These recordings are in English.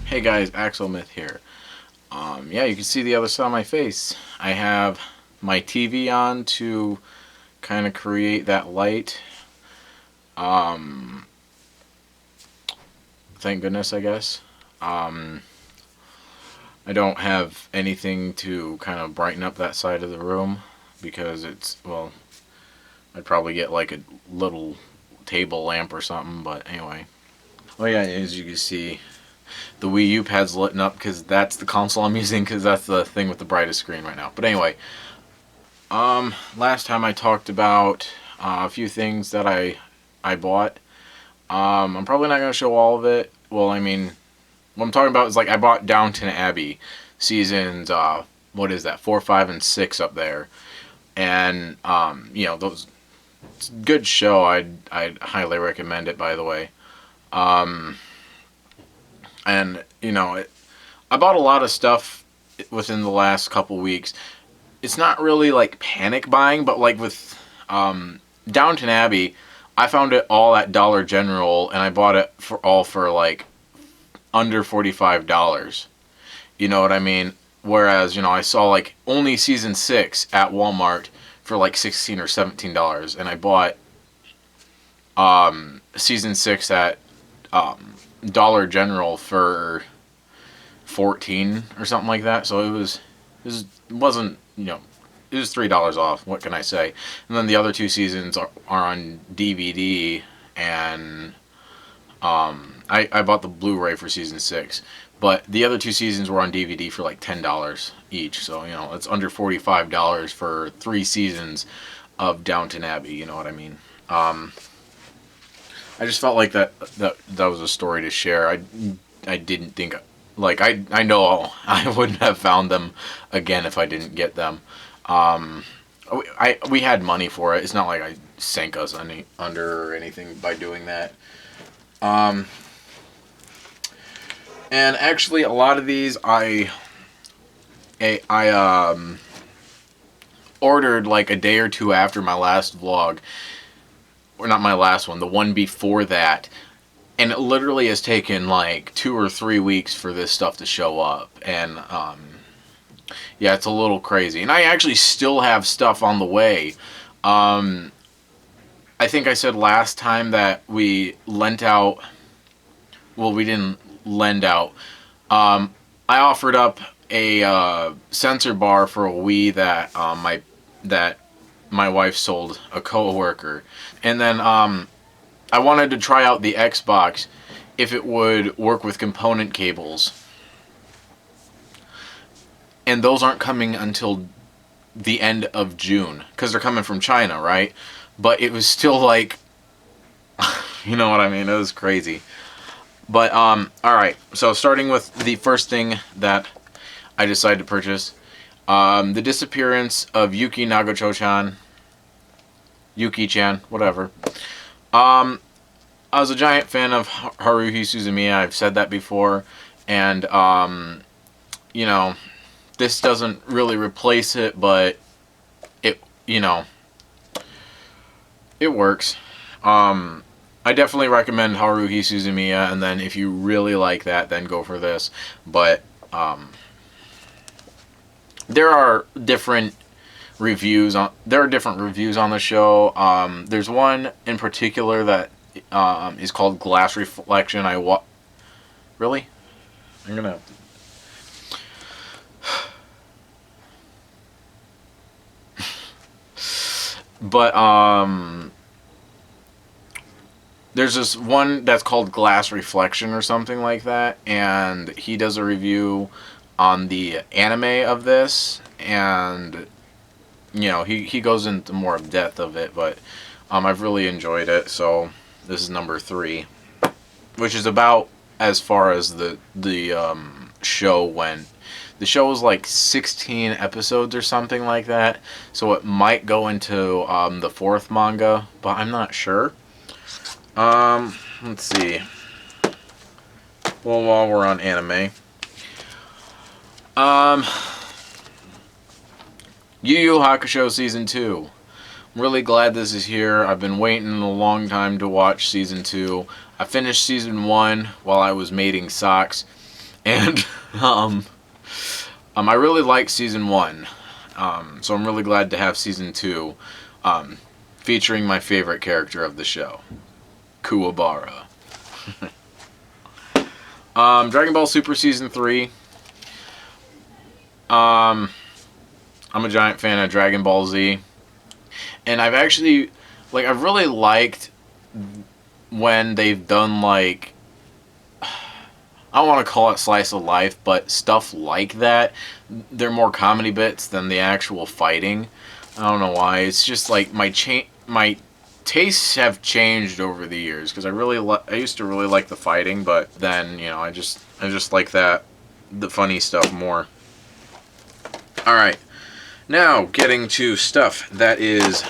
Hey guys, Axelmyth here. Yeah, you can see the other side of my face. I have my TV on to kind of create that light. Um, thank goodness, I guess. Um, I don't have anything to kind of brighten up that side of the room because it's, well, I'd probably get like a little table lamp or something, but anyway. Oh yeah, as you can see, the Wii U pad's lit up because that's the console I'm using because that's the thing with the brightest screen right now. But anyway, last time I talked about a few things that I bought. I'm probably not gonna show all of it. Well, I mean, what I'm talking about is like I bought Downton Abbey seasons. What is that? 4, 5, and 6 up there, and you know those. It's a good show. I'd highly recommend it. By the way. Um, and you know I bought a lot of stuff within the last couple weeks. It's not really like panic buying, but like with Downton Abbey, I found it all at Dollar General, and I bought it for like under $45. You know what I mean? Whereas I saw like only season 6 at Walmart for like $16 or $17, and I bought season 6 at Dollar General for 14 or something like that. So it wasn't it was $3 off. What can I say? And then the other two seasons are on DVD, and I bought the Blu-ray for season 6, but the other two seasons were on DVD for like $10 each. So it's under $45 for 3 seasons of Downton Abbey. You know what I mean? I just felt like that was a story to share. I didn't think like I know I wouldn't have found them again if I didn't get them. We had money for it. It's not like I sank us under or anything by doing that. And actually, a lot of these I ordered like a day or two after my last vlog, or not my last one, the one before that. And it literally has taken like 2 or 3 weeks for this stuff to show up. And yeah, it's a little crazy. And I actually still have stuff on the way. I think I said last time that we lent out. Well, we didn't lend out. I offered up a sensor bar for a Wii that my wife sold a coworker, and then I wanted to try out the Xbox if it would work with component cables. And those aren't coming until the end of June because they're coming from China, right? But it was still like, you know what I mean? It was crazy. But all right. So starting with the first thing that I decided to purchase, the disappearance of Yuki Nagato-chan, Yuki-chan, whatever. I was a giant fan of Haruhi Suzumiya. I've said that before, and this doesn't really replace it, but it it works. I definitely recommend Haruhi Suzumiya, and then if you really like that, then go for this. But there are different reviews on the show. There's one in particular that is called Glass Reflection. Really? I'm gonna have to. But there's this one that's called Glass Reflection or something like that, and he does a review on the anime of this, and he goes into more depth of it, but I've really enjoyed it. So this is number 3, which is about as far as the show went. The show was like 16 episodes or something like that, so it might go into the 4th manga, but I'm not sure. Let's see. Well, while we're on anime, Yu Yu Hakusho Season 2. I'm really glad this is here. I've been waiting a long time to watch season 2. I finished season 1 while I was mating socks, and I really like season 1. So I'm really glad to have season 2 featuring my favorite character of the show, Kuwabara. Dragon Ball Super Season 3. I'm a giant fan of Dragon Ball Z. And I've actually, I've really liked when they've done, I don't want to call it slice of life, but stuff like that. They're more comedy bits than the actual fighting. I don't know why. It's just like my tastes have changed over the years, because I used to really like the fighting, but then, I just like the funny stuff more. All right. Now, getting to stuff that is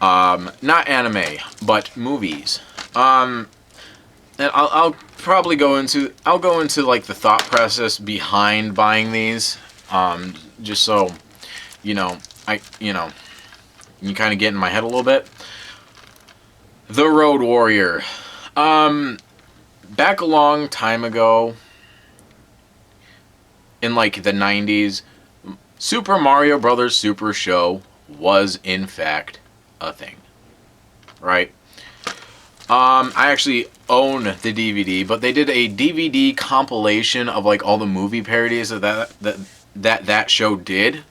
not anime, but movies. And I'll probably go into like the thought process behind buying these, just so you kind of get in my head a little bit. The Road Warrior. Back a long time ago, in like the 90s, Super Mario Brothers Super Show was in fact a thing, right? I actually own the DVD, but they did a DVD compilation of like all the movie parodies of that show did,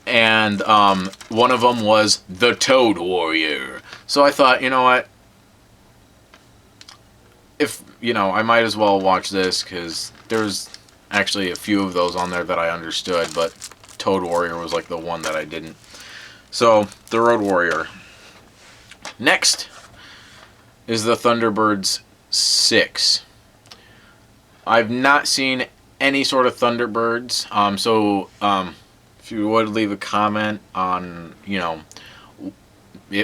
and one of them was the Toad Warrior. So I thought, you know what? If I might as well watch this, because there's actually a few of those on there that I understood, but Toad Warrior was like the one that I didn't. So, the Road Warrior. Next is the Thunderbirds 6. I've not seen any sort of Thunderbirds, so if you would leave a comment on,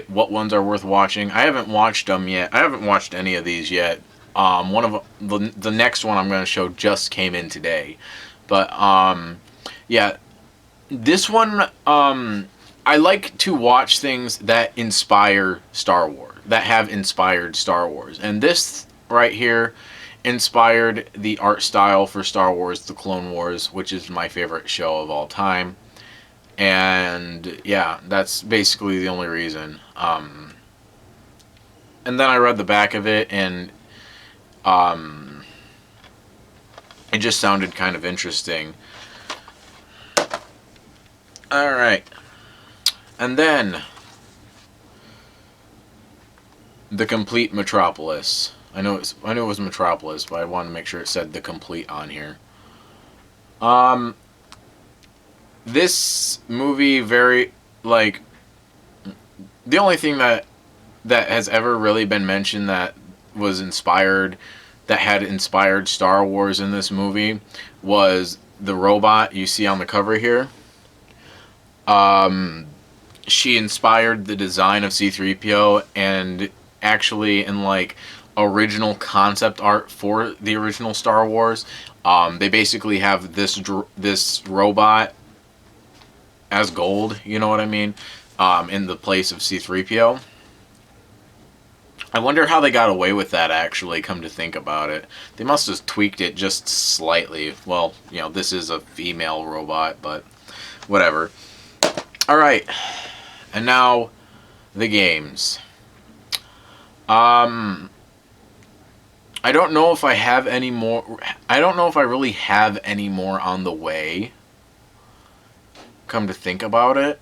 what ones are worth watching. I haven't watched them yet. I haven't watched any of these yet. One of the next one I'm going to show just came in today, but yeah, this one I like to watch things that inspire Star Wars, that have inspired Star Wars, and this right here inspired the art style for Star Wars: The Clone Wars, which is my favorite show of all time. And yeah, that's basically the only reason. And then I read the back of it, and it just sounded kind of interesting. Alright. And then The Complete Metropolis. I know it was Metropolis, but I wanted to make sure it said The Complete on here. This movie the only thing that has ever really been mentioned that had inspired Star Wars in this movie was the robot you see on the cover here. She inspired the design of C-3PO, and actually in original concept art for the original Star Wars, they basically have this robot as gold, you know what I mean, in the place of C-3PO. I wonder how they got away with that, actually, come to think about it. They must have tweaked it just slightly. Well, this is a female robot, but whatever. Alright, and now the games. I don't know if I have any more. I don't know if I really have any more on the way, come to think about it.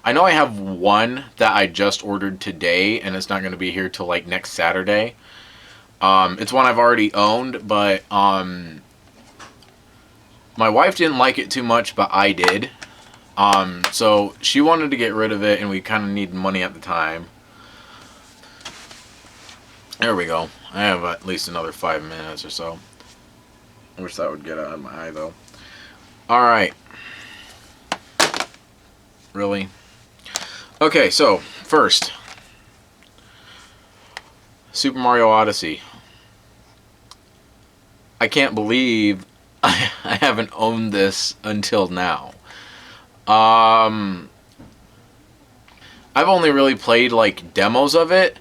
I know I have one that I just ordered today, and it's not going to be here till next Saturday. It's one I've already owned, but my wife didn't like it too much, but I did. So she wanted to get rid of it, and we kind of needed money at the time. There we go. I have at least another 5 minutes or so. I wish that would get out of my eye, though. Alright. Really? Okay, so, first. Super Mario Odyssey. I can't believe I haven't owned this until now. I've only really played like demos of it,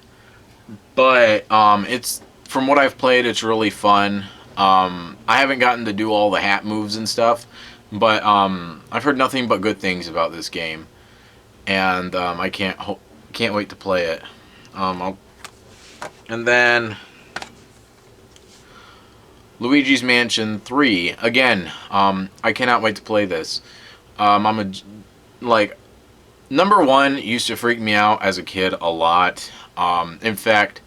but it's from what I've played, it's really fun. I haven't gotten to do all the hat moves and stuff, but I've heard nothing but good things about this game, and I can't wait to play it. And then Luigi's Mansion 3 again. I cannot wait to play this. I'm a like number one used to freak me out as a kid a lot. In fact,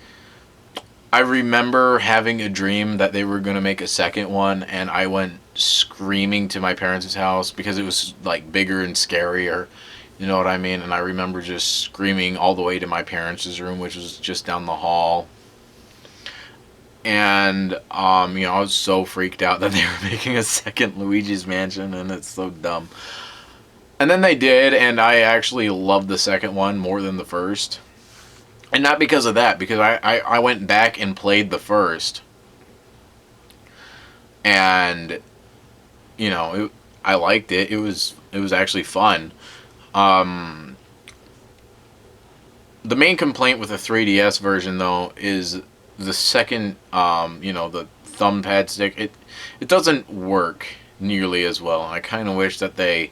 I remember having a dream that they were going to make a second one, and I went screaming to my parents' house because it was like bigger and scarier. You know what I mean? And I remember just screaming all the way to my parents' room, which was just down the hall. And I was so freaked out that they were making a second Luigi's Mansion, and it's so dumb. And then they did, and I actually loved the second one more than the first. And not because of that, because I went back and played the first. And, I liked it. It was actually fun. The main complaint with the 3DS version, though, is the second, the thumb pad stick. It doesn't work nearly as well. I kind of wish that they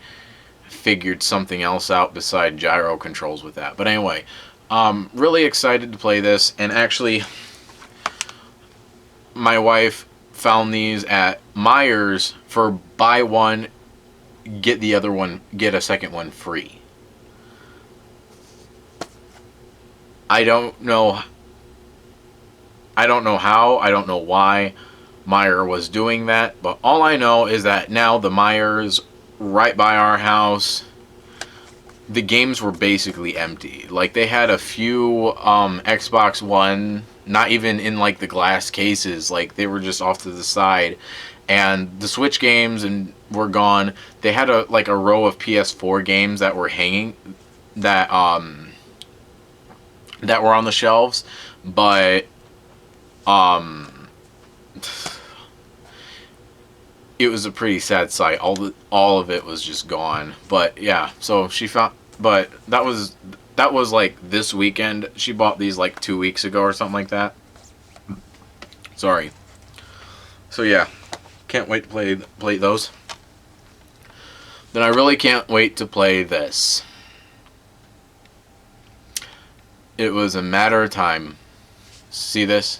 figured something else out beside gyro controls with that. But anyway, really excited to play this. And actually, my wife found these at Myers for buy one, get the other one, get a second one free. I don't know how, I don't know why Meyer was doing that, but all I know is that now the Myers right by our house, the games were basically empty. Like, they had a few Xbox One, not even in like the glass cases, like they were just off to the side, and the Switch games were gone. They had a row of PS4 games that were hanging, that were on the shelves, but it was a pretty sad sight. All of it was just gone. But yeah, so she found, but that was like this weekend. She bought these like 2 weeks ago or something like that. Sorry. So yeah, can't wait to play those. Then I really can't wait to play this. It was a matter of time. See this?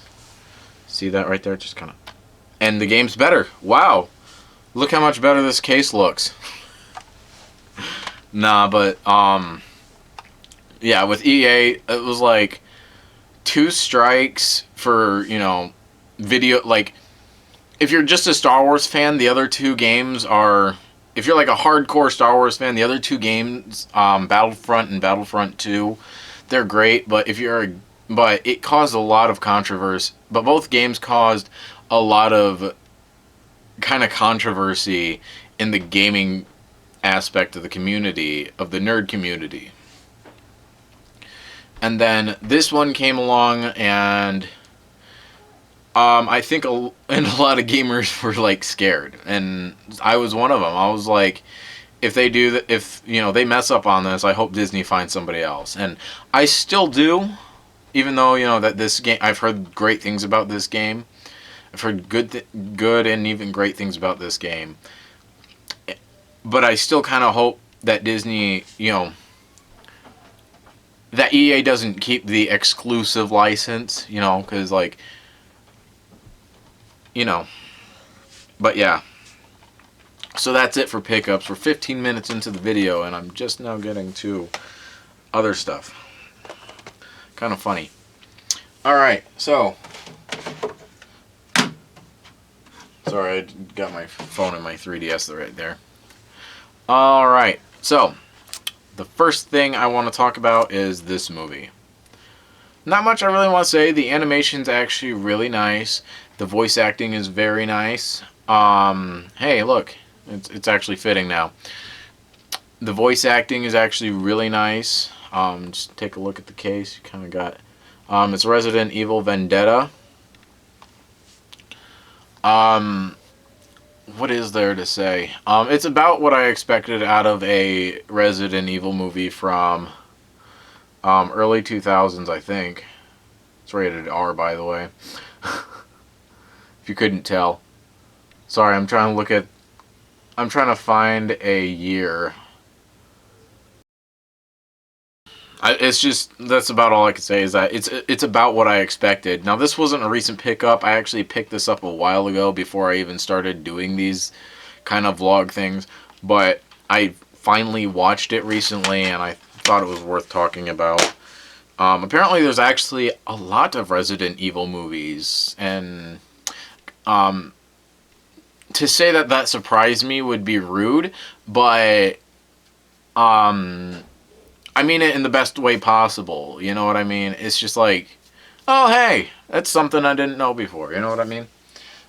See that right there? Just kind of... And the game's better. Wow. Look how much better this case looks. Nah, but, yeah, with EA, it was like 2 strikes for, video, like, if you're just a Star Wars fan, the other 2 games are... If you're like a hardcore Star Wars fan, the other 2 games, Battlefront and Battlefront 2, they're great, but but it caused a lot of controversy. But both games caused a lot of kind of controversy in the gaming aspect of the community, of the nerd community. And then this one came along, and I think and a lot of gamers were like scared, and I was one of them. I was like, if they they mess up on this, I hope Disney finds somebody else. And I still do, even though that this game, I've heard great things about this game. I've heard good and even great things about this game. But I still kind of hope that Disney, that EA doesn't keep the exclusive license, because like, but yeah. So that's it for pickups. We're 15 minutes into the video, and I'm just now getting to other stuff. Kind of funny. Alright, so... Sorry, I got my phone and my 3DS right there. Alright, so... The first thing I want to talk about is this movie. Not much I really want to say. The animation's actually really nice. The voice acting is very nice. Hey, look. It's actually fitting now. The voice acting is actually really nice. Just take a look at the case. You kind of got... it's Resident Evil Vendetta. What is there to say? It's about what I expected out of a Resident Evil movie from Early 2000s, I think. It's rated R, by the way. If you couldn't tell. Sorry, I'm trying to look at. I'm trying to find a year. It's just that's about all I can say is that it's about what I expected. Now this wasn't a recent pickup. I actually picked this up a while ago before I even started doing these kind of vlog things, but I finally watched it recently and I thought it was worth talking about. Apparently there's actually a lot of Resident Evil movies, and to say that that surprised me would be rude, but I mean it in the best way possible. You know what I mean? It's just like, oh, hey, that's something I didn't know before. You know what I mean?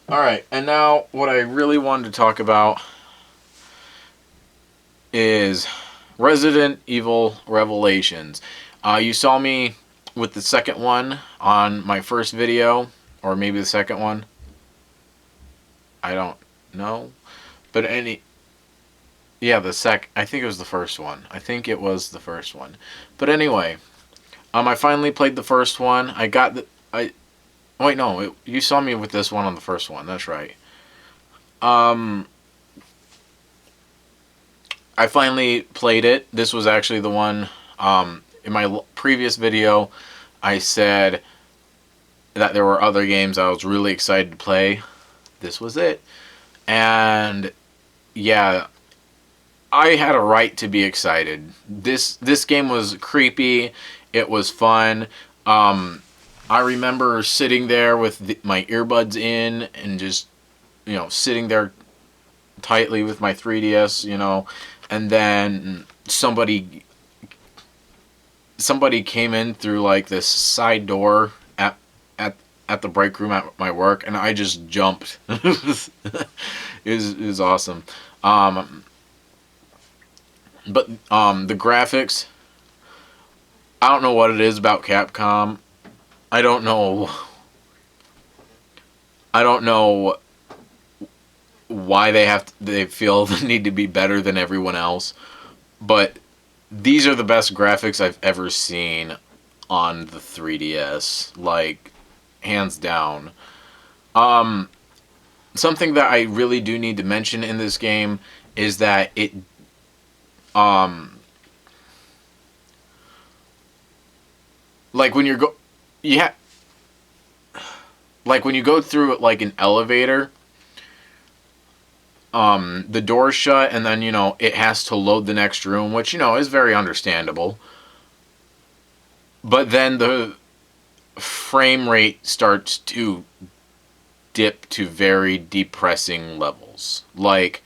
Alright, and now what I really wanted to talk about is Resident Evil Revelations. You saw me with the second one on my first video, or maybe the second one. I don't know. But yeah, I think it was the first one. I think it was the first one. But anyway, I finally played the first one. I got the wait, no, you saw me with this one on the first one. That's right. I finally played it. This was actually the one. In my previous video, I said that there were other games I was really excited to play. This was it. And yeah, I had a right to be excited. This game was creepy. It was fun. I remember sitting there with my earbuds in and just, sitting there tightly with my 3DS, and then somebody came in through like this side door at the break room at my work, and I just jumped. It was awesome. But the graphics, I don't know what it is about Capcom. I don't know why they feel the need to be better than everyone else, but these are the best graphics I've ever seen on the 3DS, like hands down. Something that I really do need to mention in this game is that it like when like when you go through like an elevator, the door's shut and then it has to load the next room, which is very understandable. But then the frame rate starts to dip to very depressing levels. Like,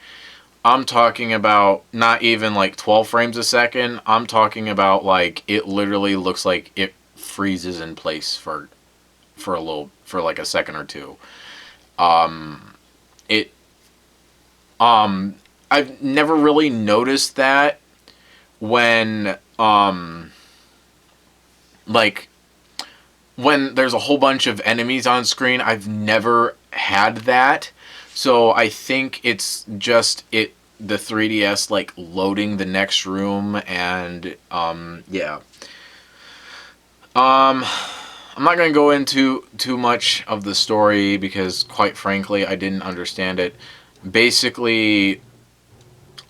I'm talking about not even like 12 frames a second. I'm talking about like it literally looks like it freezes in place for like a second or two. It I've never really noticed that when like when there's a whole bunch of enemies on screen. I've never had that. So I think it's just the 3DS like loading the next room, and yeah. I'm not going to go into too much of the story because quite frankly I didn't understand it. Basically,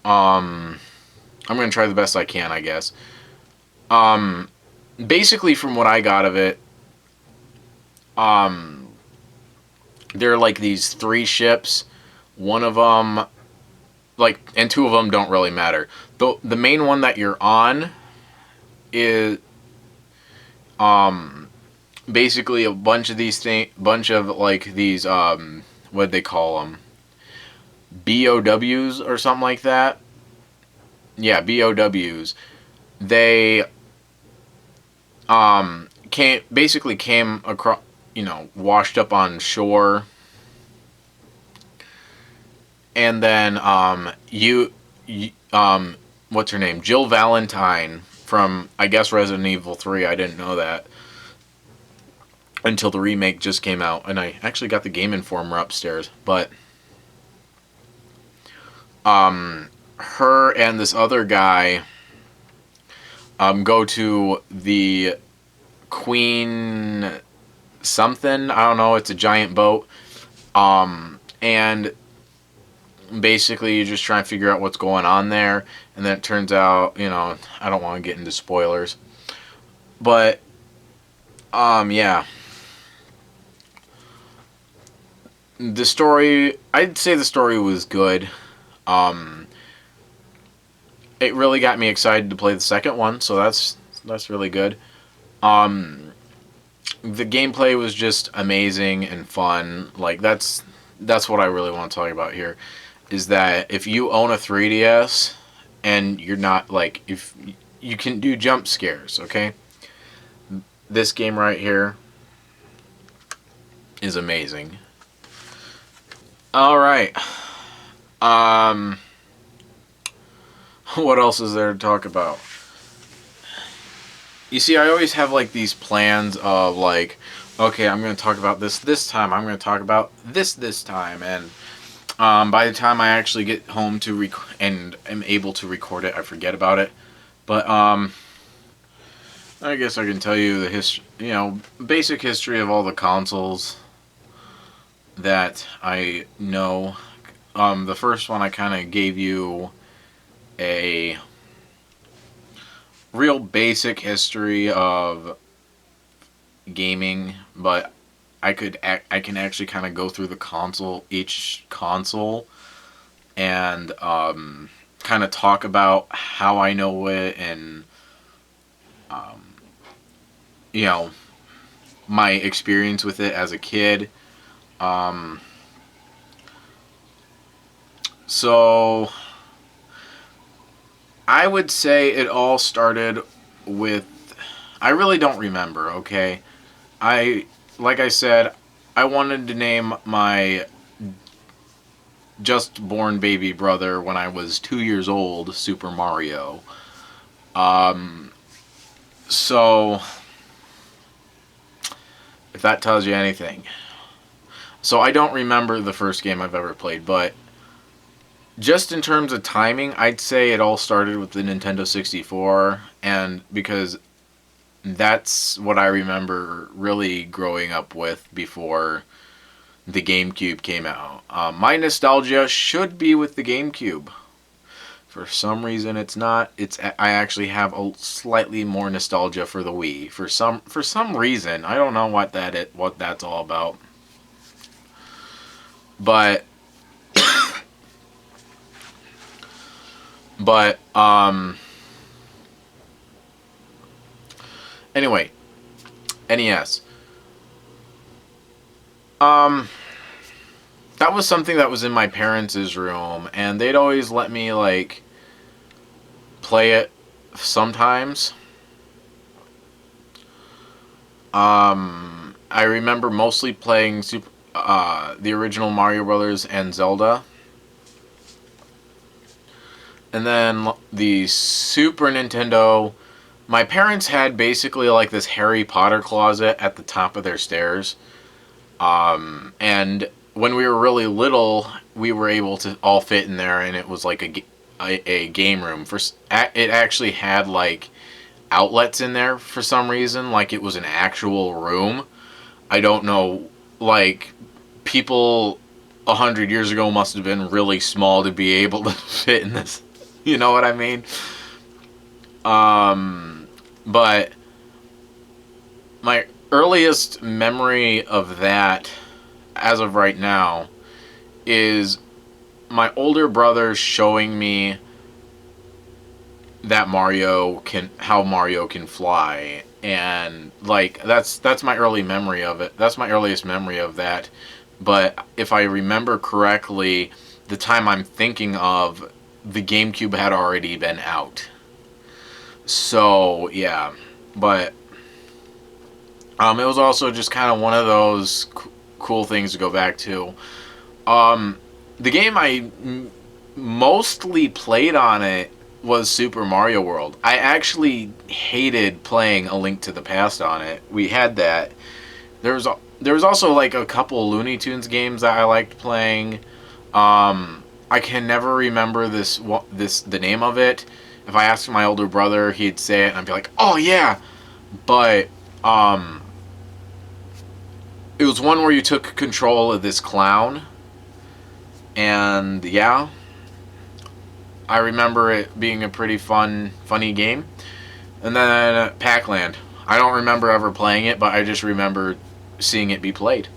I'm going to try the best I can, I guess. Basically from what I got of it, there are like these 3 ships. One of them, like, and 2 of them don't really matter. The main one that you're on is basically a bunch of these bunch of like these what they call them, BOWs or something like that. Yeah, BOWs. They came across, washed up on shore, and then what's her name? Jill Valentine from, I guess, Resident Evil 3. I didn't know that until the remake just came out, and I actually got the Game Informer upstairs. But her and this other guy go to the Queen something. I don't know. It's a giant boat. And basically you just try and figure out what's going on there. And then it turns out, I don't want to get into spoilers. But, yeah. The story, I'd say the story was good. Um, it really got me excited to play the second one, so that's really good. Um, the gameplay was just amazing and fun. Like that's what I really want to talk about here. Is that if you own a 3DS and you're not like if you can do jump scares, okay? This game right here is amazing. All right. Um, what else is there to talk about? You see, I always have like these plans of like, okay, I'm going to talk about this time. I'm going to talk about this time, and by the time I actually get home to and am able to record it, I forget about it. But I guess I can tell you the basic history of all the consoles that I know. The first one I kind of gave you a real basic history of gaming, but I can actually kind of go through each console, and kind of talk about how I know it, and um, you know my experience with it as a kid. Um, so I would say it all started with, I really don't remember, okay? Like I said, I wanted to name my just born baby brother when I was 2 years old, Super Mario. Um, so, if that tells you anything. So I don't remember the first game I've ever played, but just in terms of timing, I'd say it all started with the Nintendo 64, and because that's what I remember really growing up with before the GameCube came out. My nostalgia should be with the GameCube. For some reason, it's not. I actually have a slightly more nostalgia for the Wii. For some reason, I don't know what that's all about. But but anyway, NES. Um, that was something that was in my parents' room, and they'd always let me like play it sometimes. I remember mostly playing the original Mario Brothers and Zelda. And then the Super Nintendo, my parents had basically like this Harry Potter closet at the top of their stairs. And when we were really little, we were able to all fit in there, and it was like a game room. It actually had like outlets in there for some reason, like it was an actual room. I don't know, like people 100 years ago must have been really small to be able to fit in this. You know what I mean? But my earliest memory of that, as of right now, is my older brother showing me how Mario can fly, and like that's my early memory of it. That's my earliest memory of that. But if I remember correctly, the time I'm thinking of, the GameCube had already been out. So yeah, but it was also just kind of one of those cool things to go back to. The game I mostly played on it was Super Mario World. I actually hated playing A Link to the Past on it. We had that. There was also like a couple Looney Tunes games that I liked playing. I can never remember the name of it. if I asked my older brother, he'd say it, and I'd be like, "Oh yeah," but um, it was one where you took control of this clown, and yeah, I remember it being a pretty funny game. And then Pac-Land. I don't remember ever playing it, but I just remember seeing it be played.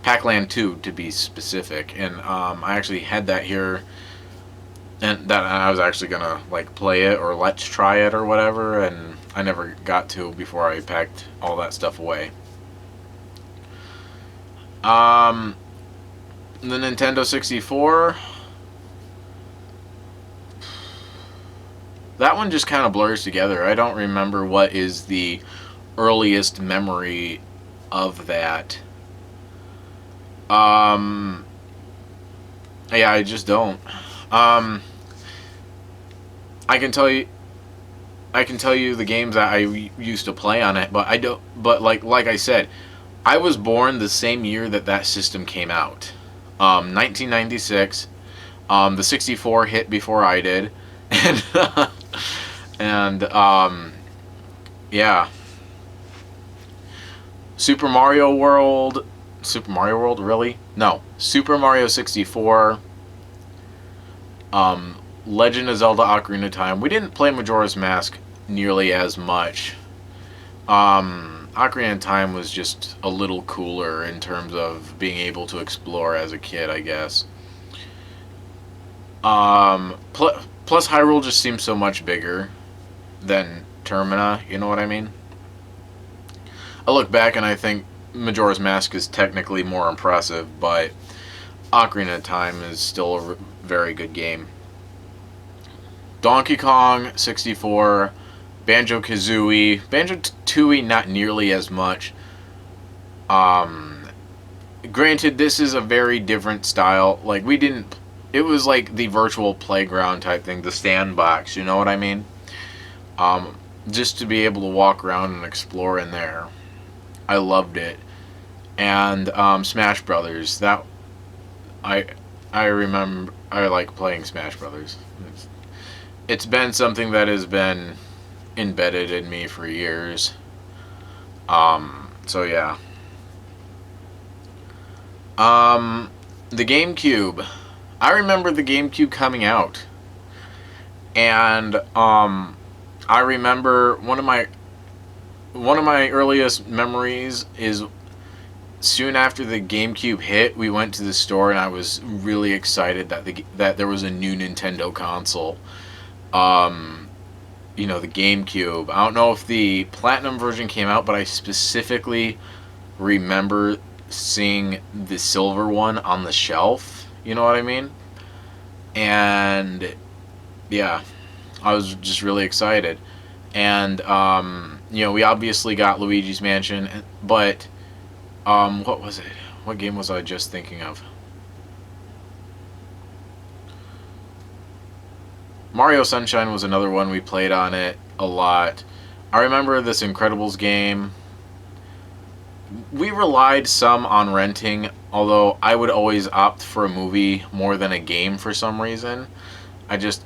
Pac-Land 2, to be specific, and I actually had that here, and that I was actually gonna like play it or let's try it or whatever, and I never got to before I packed all that stuff away. Um, the Nintendo 64. That one just kind of blurs together. I don't remember what is the earliest memory of that. Um, yeah, I just don't. Um, I can tell you, I can tell you the games that I used to play on it, but I don't. But like I said, I was born the same year that that system came out, 1996. The 64 hit before I did, and and yeah, Super Mario World. Super Mario World, really? No, Super Mario 64. Um, Legend of Zelda: Ocarina of Time. We didn't play Majora's Mask nearly as much. Ocarina of Time was just a little cooler in terms of being able to explore as a kid, I guess. Plus Hyrule just seems so much bigger than Termina. You know what I mean? I look back and I think Majora's Mask is technically more impressive, but Ocarina of Time is still a very good game. Donkey Kong 64, Banjo Kazooie, Banjo Tooie not nearly as much. Um, Granted, this is a very different style. Like we didn't. It was like the virtual playground type thing, the sandbox. You know what I mean? Um, just to be able to walk around and explore in there, I loved it. And Smash Brothers. That I I remember. I like playing Smash Brothers. It's been something that has been embedded in me for years. So yeah. The GameCube. I remember the GameCube coming out, and I remember one of my earliest memories is soon after the GameCube hit, we went to the store and I was really excited that there was a new Nintendo console. Um, the GameCube. I don't know if the Platinum version came out, but I specifically remember seeing the silver one on the shelf. You know what I mean? And yeah, I was just really excited. And we obviously got Luigi's Mansion, but what was it? What game was I just thinking of? Mario Sunshine was another one we played on it a lot. I remember this Incredibles game. We relied some on renting, although I would always opt for a movie more than a game for some reason. I guess,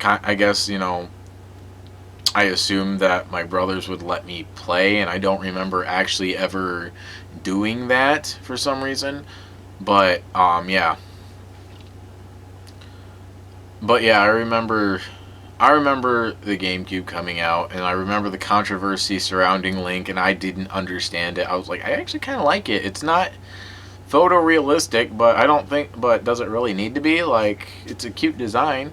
I assumed that my brothers would let me play, and I don't remember actually ever doing that for some reason. But, yeah. But yeah, I remember the GameCube coming out, and I remember the controversy surrounding Link, and I didn't understand it. I was like, I actually kind of like it. It's not photorealistic, but does it really need to be? Like, it's a cute design.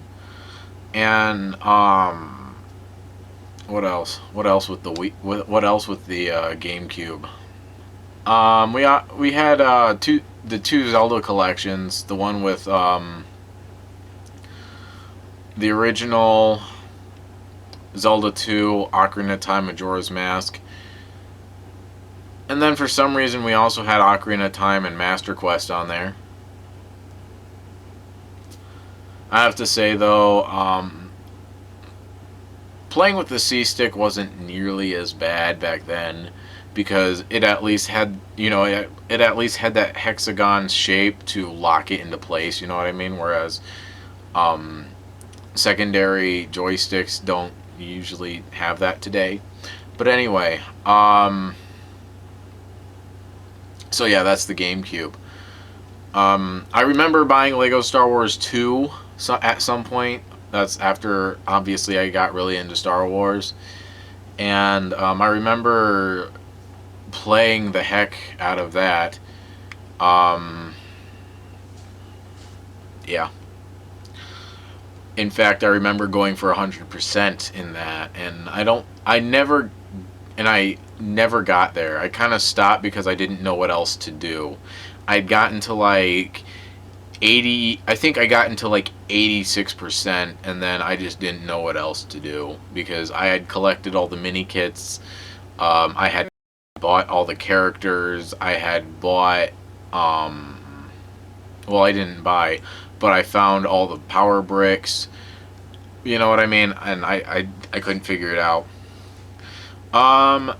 And what else? What else with the What else with the GameCube? We had the two Zelda collections. The one with the original Zelda 2, Ocarina of Time, Majora's Mask. And then for some reason we also had Ocarina of Time and Master Quest on there. I have to say though, playing with the C-Stick wasn't nearly as bad back then, because it at least had, it at least had that hexagon shape to lock it into place, you know what I mean? Whereas, secondary joysticks don't usually have that today. But anyway, so yeah, that's the GameCube. I remember buying Lego Star Wars 2 at some point. That's after, obviously, I got really into Star Wars. And I remember playing the heck out of that. Yeah. In fact, I remember going for 100% in that. I never got there. I kind of stopped because I didn't know what else to do. I'd gotten to like 80, I think I got into like 86%, and then I just didn't know what else to do because I had collected all the mini kits. I had bought all the characters. I had bought, well, I didn't buy, but I found all the power bricks. You know what I mean? And I couldn't figure it out.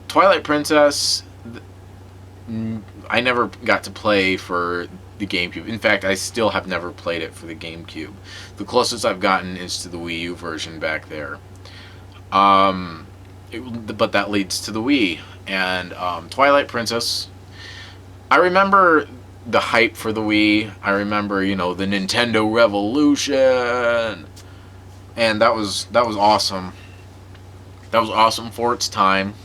Twilight Princess, I never got to play for the GameCube. In fact, I still have never played it for the GameCube. The closest I've gotten is to the Wii U version back there. But that leads to the Wii. And Twilight Princess, I remember the hype for the Wii. I remember, the Nintendo Revolution. And that was awesome. That was awesome for its time.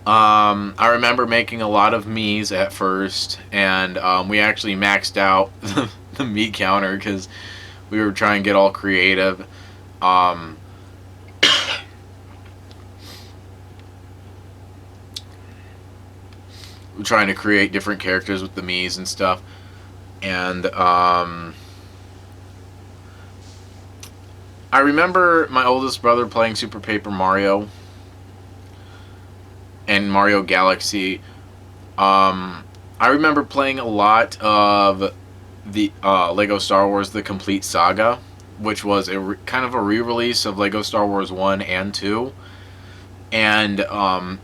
I remember making a lot of Miis at first, and we actually maxed out the Mii counter because we were trying to get all creative. We're trying to create different characters with the Miis and stuff. And I remember my oldest brother playing Super Paper Mario and Mario Galaxy. I remember playing a lot of the Lego Star Wars The Complete Saga, which was kind of a re-release of Lego Star Wars 1 and 2. And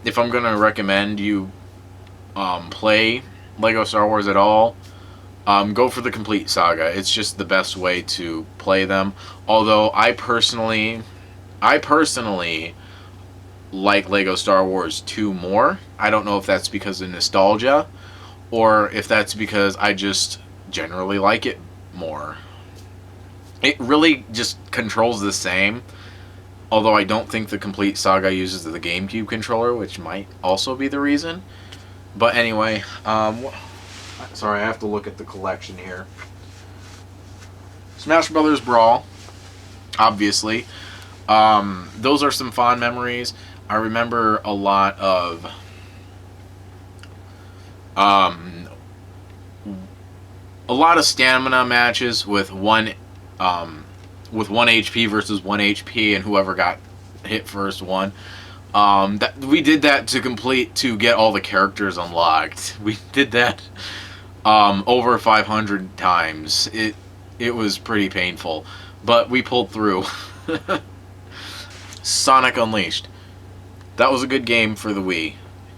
if I'm going to recommend you play Lego Star Wars at all, go for The Complete Saga. It's just the best way to play them. Although I personally like Lego Star Wars 2 more. I don't know if that's because of nostalgia or if that's because I just generally like it more. It really just controls the same, although I don't think the Complete Saga uses the GameCube controller, which might also be the reason. But anyway, sorry, I have to look at the collection here. Smash Brothers Brawl, obviously. Those are some fond memories. I remember a lot of stamina matches with one HP versus 1 HP, and whoever got hit first won. We did that to get all the characters unlocked. We did that over 500 times. It was pretty painful, but we pulled through. Sonic Unleashed. That was a good game for the Wii.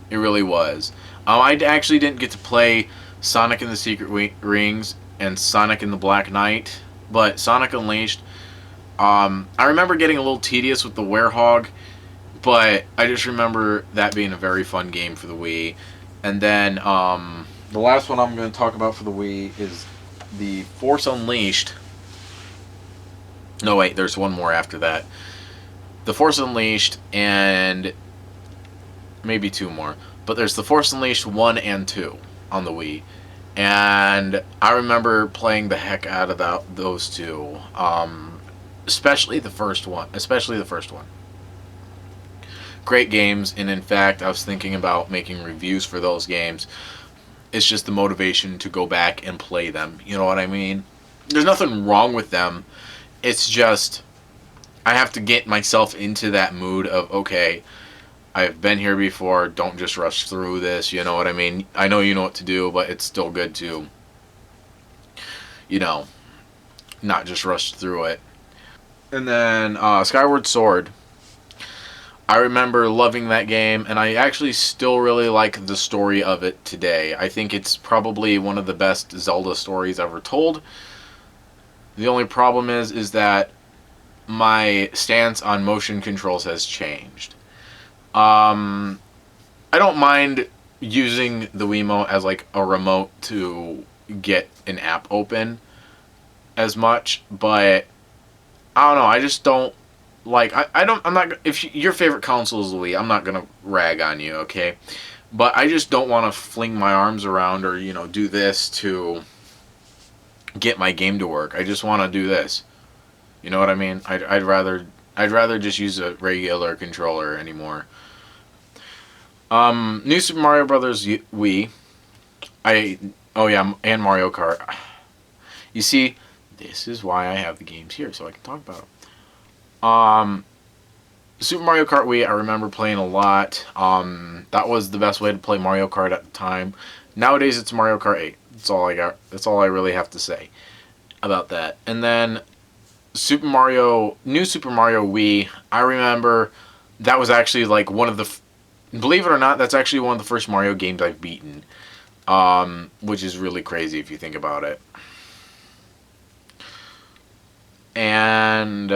It really was. I actually didn't get to play Sonic and the Secret Rings and Sonic and the Black Knight, but Sonic Unleashed, I remember getting a little tedious with the Werehog, but I just remember that being a very fun game for the Wii. And then the last one I'm going to talk about for the Wii is the Force Unleashed. No, wait, there's one more after that. The Force Unleashed and maybe two more. But there's the Force Unleashed 1 and 2 on the Wii. And I remember playing the heck out of those two. Especially the first one. Great games, and in fact, I was thinking about making reviews for those games. It's just the motivation to go back and play them. You know what I mean? There's nothing wrong with them. It's just I have to get myself into that mood of, okay, I've been here before, don't just rush through this, you know what I mean? I know you know what to do, but it's still good to, not just rush through it. And then Skyward Sword. I remember loving that game, and I actually still really like the story of it today. I think it's probably one of the best Zelda stories ever told. The only problem is that my stance on motion controls has changed. Um, I don't mind using the Wiimote as like a remote to get an app open as much, but I don't know. I just don't like. I don't. I'm not. If your favorite console is the Wii, I'm not gonna rag on you, okay? But I just don't want to fling my arms around or do this to get my game to work. I just want to do this. You know what I mean? I'd rather just use a regular controller anymore. New Super Mario Brothers Wii. I oh yeah, and Mario Kart. You see, this is why I have the games here so I can talk about them. Super Mario Kart Wii, I remember playing a lot. That was the best way to play Mario Kart at the time. Nowadays, it's Mario Kart 8. That's all I got. That's all I really have to say about that. And then New Super Mario Wii, I remember that was actually like one of the, believe it or not, that's actually one of the first Mario games I've beaten. Which is really crazy if you think about it. And,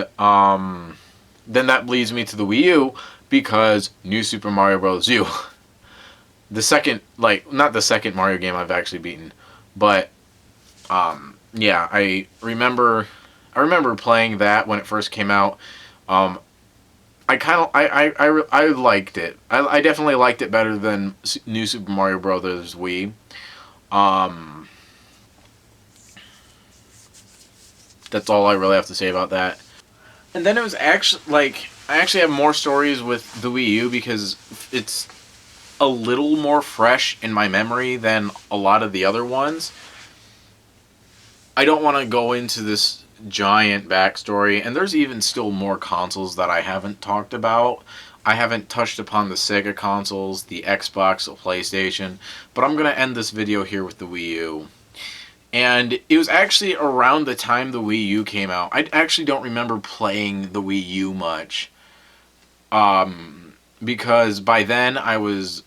then that leads me to the Wii U, because New Super Mario Bros. U, the second, like, not the second Mario game I've actually beaten, but, yeah, I remember playing that when it first came out. I liked it. I definitely liked it better than New Super Mario Bros. Wii. Um, that's all I really have to say about that. And then it was actually like I actually have more stories with the Wii U because it's a little more fresh in my memory than a lot of the other ones. I don't want to go into this giant backstory, and there's even still more consoles that I haven't talked about. I haven't touched upon the Sega consoles, the Xbox, the PlayStation, but I'm going to end this video here with the Wii U. And it was actually around the time the Wii U came out. I actually don't remember playing the Wii U much. Because by then I was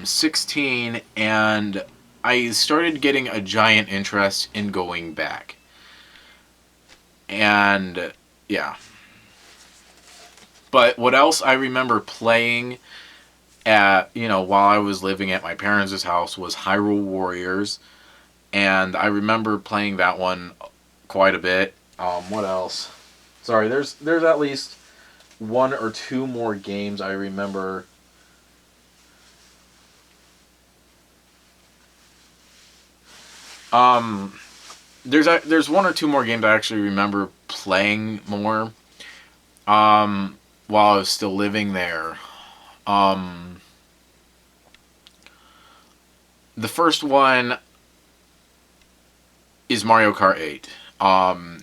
16 and I started getting a giant interest in going back. And yeah. But what else I remember playing while I was living at my parents' house was Hyrule Warriors. And I remember playing that one quite a bit. What else? Sorry, there's at least one or two more games I remember. Um, there's one or two more games I actually remember playing more. While I was still living there. Um, the first one is Mario Kart 8.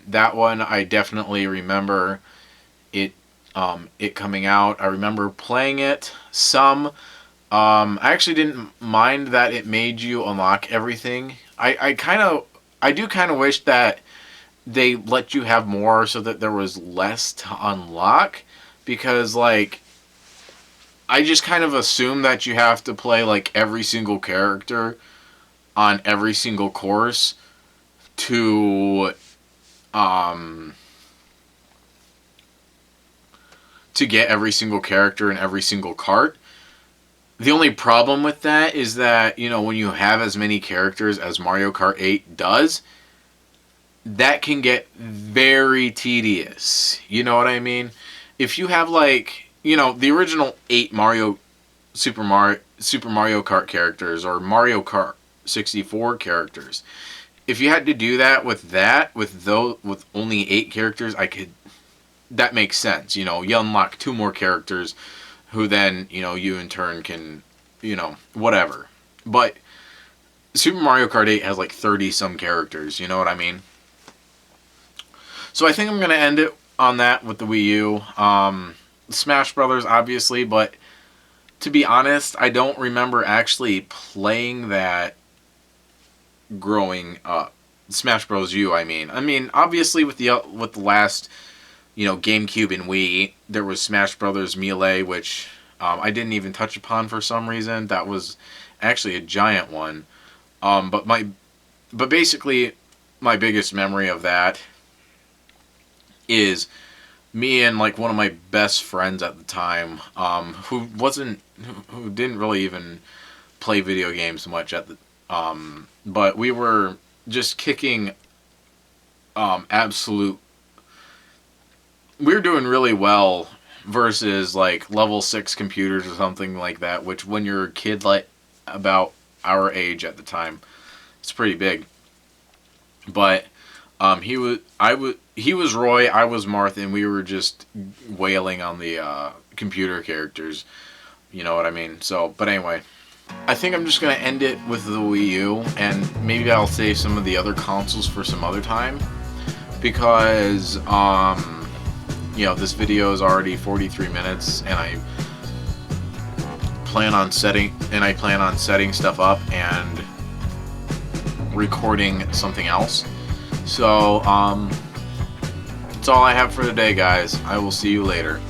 That one I definitely remember it coming out. I remember playing it some. I actually didn't mind that it made you unlock everything. I do kind of wish that they let you have more so that there was less to unlock, because like I just kind of assume that you have to play like every single character on every single course to um to get every single character in every single cart. The only problem with that is that, when you have as many characters as Mario Kart 8 does, that can get very tedious. You know what I mean? If you have like, the original 8 Super Mario Kart characters or Mario Kart 64 characters, if you had to do that with only 8 characters, that makes sense. You unlock 2 more characters who then, you in turn can, whatever. But Super Mario Kart 8 has like 30 some characters, you know what I mean? So I think I'm going to end it on that with the Wii U. Smash Brothers, obviously, but to be honest, I don't remember actually playing that growing up. Smash Bros. U, I mean. Obviously with the last, GameCube and Wii, there was Smash Brothers Melee, which I didn't even touch upon for some reason. That was actually a giant one. But basically, my biggest memory of that is me and like one of my best friends at the time, who didn't really even play video games much at the, but we were just kicking absolute. We were doing really well versus like level 6 computers or something like that, which when you're a kid like about our age at the time, it's pretty big. But he was Roy, I was Martha, and we were just wailing on the computer characters. You know what I mean? So, but anyway, I think I'm just gonna end it with the Wii U, and maybe I'll save some of the other consoles for some other time, because this video is already 43 minutes, and I plan on setting stuff up and recording something else. So, that's all I have for today, guys. I will see you later.